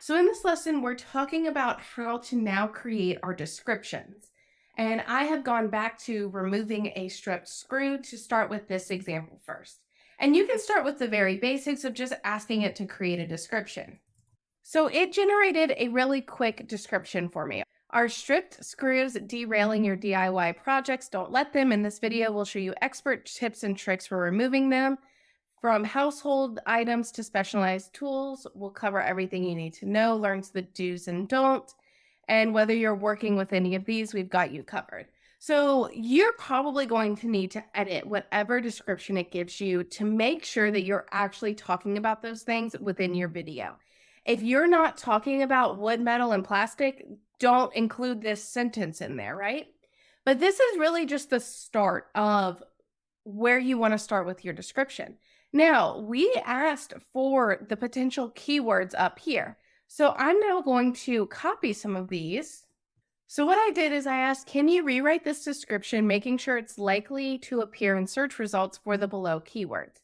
So in this lesson, we're talking about how to now create our descriptions. And I have gone back to removing a stripped screw to start with this example first. And you can start with the very basics of just asking it to create a description. So it generated a really quick description for me. Are stripped screws derailing your DIY projects? Don't let them. In this video, we'll show you expert tips and tricks for removing them. From household items to specialized tools, we'll cover everything you need to know, learn the do's and don'ts. And whether you're working with any of these, we've got you covered. So you're probably going to need to edit whatever description it gives you to make sure that you're actually talking about those things within your video. If you're not talking about wood, metal, and plastic, don't include this sentence in there, right? But this is really just the start of where you want to start with your description. Now, we asked for the potential keywords up here. So I'm now going to copy some of these. So what I did is I asked, can you rewrite this description, making sure it's likely to appear in search results for the below keywords?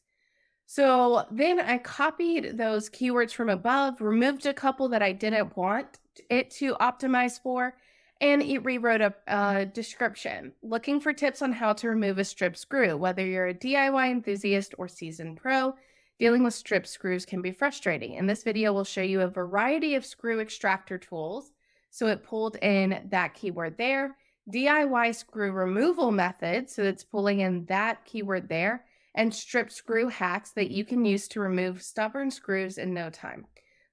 So then I copied those keywords from above, removed a couple that I didn't want it to optimize for, and it rewrote a description, looking for tips on how to remove a strip screw. Whether you're a DIY enthusiast or seasoned pro, dealing with strip screws can be frustrating. In this video, we'll show you a variety of screw extractor tools. So it pulled in that keyword there. DIY screw removal method, so it's pulling in that keyword there. And strip screw hacks that you can use to remove stubborn screws in no time.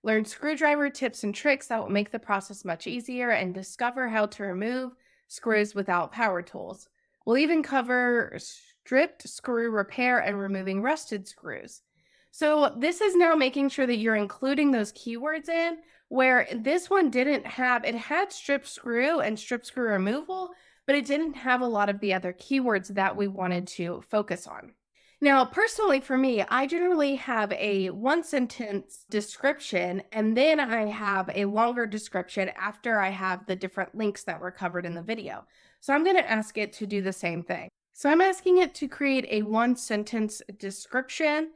Learn screwdriver tips and tricks that will make the process much easier, and discover how to remove screws without power tools. We'll even cover stripped screw repair and removing rusted screws. So this is now making sure that you're including those keywords in, where this one didn't have, it had strip screw and strip screw removal, but it didn't have a lot of the other keywords that we wanted to focus on. Now, personally for me, I generally have a one sentence description, and then I have a longer description after I have the different links that were covered in the video. So I'm going to ask it to do the same thing. So I'm asking it to create a one sentence description.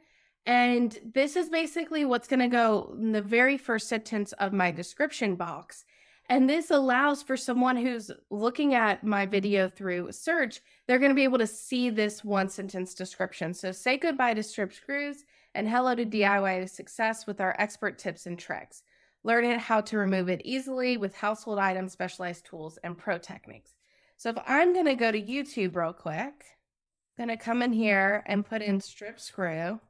And this is basically what's going to go in the very first sentence of my description box. And this allows for someone who's looking at my video through search, they're going to be able to see this one sentence description. So say goodbye to strip screws and hello to DIY success with our expert tips and tricks. Learn how to remove it easily with household items, specialized tools, and pro techniques. So if I'm going to go to YouTube real quick, I'm going to come in here and put in strip screw.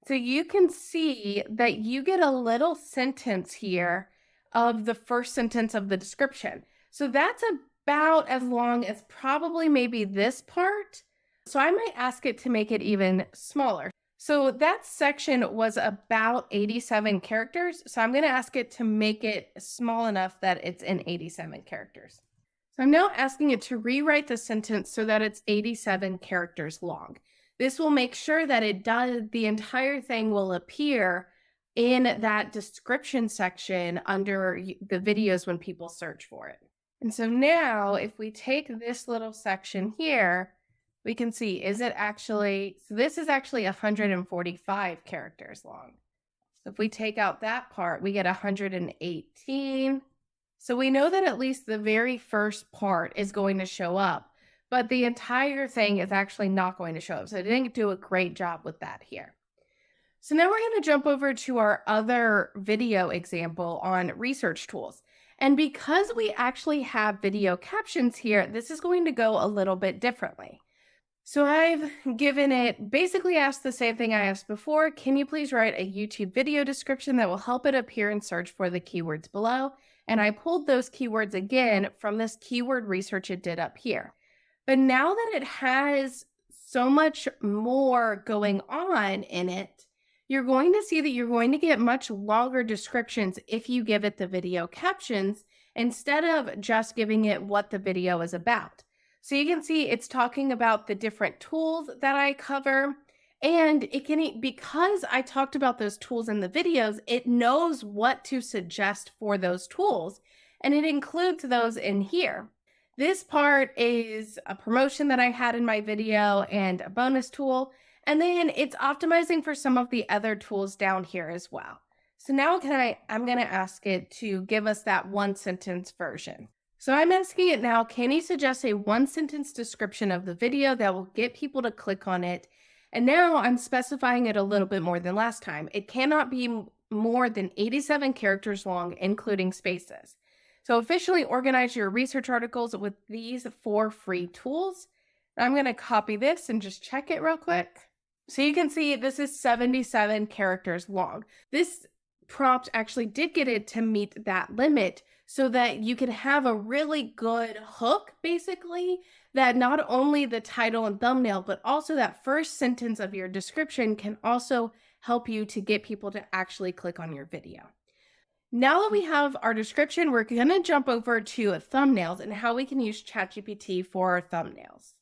So you can see that you get a little sentence here of the first sentence of the description. So that's about as long as probably maybe this part. So I might ask it to make it even smaller. So that section was about 87 characters. So I'm going to ask it to make it small enough that it's in 87 characters. So I'm now asking it to rewrite the sentence so that it's 87 characters long. This will make sure that it does, the entire thing will appear in that description section under the videos when people search for it. And so now if we take this little section here, we can see, is it actually, so this is actually 145 characters long. So if we take out that part, we get 118. So we know that at least the very first part is going to show up, but the entire thing is actually not going to show up. So I didn't do a great job with that here. So now we're going to jump over to our other video example on research tools. And because we actually have video captions here, this is going to go a little bit differently. So I've given it, basically asked the same thing I asked before. Can you please write a YouTube video description that will help it appear in search for the keywords below? And I pulled those keywords again from this keyword research it did up here. But now that it has so much more going on in it, you're going to see that you're going to get much longer descriptions if you give it the video captions instead of just giving it what the video is about. So you can see it's talking about the different tools that I cover, and it can, because I talked about those tools in the videos, it knows what to suggest for those tools, and it includes those in here. This part is a promotion that I had in my video and a bonus tool. And then it's optimizing for some of the other tools down here as well. So now I'm going to ask it to give us that one sentence version. So I'm asking it now, can you suggest a one sentence description of the video that will get people to click on it? And now I'm specifying it a little bit more than last time. It cannot be more than 87 characters long, including spaces. So officially organize your research articles with these 4 free tools. I'm going to copy this and just check it real quick. So you can see this is 77 characters long. This prompt actually did get it to meet that limit so that you can have a really good hook, basically, that not only the title and thumbnail, but also that first sentence of your description can also help you to get people to actually click on your video. Now that we have our description, we're going to jump over to thumbnails and how we can use ChatGPT for our thumbnails.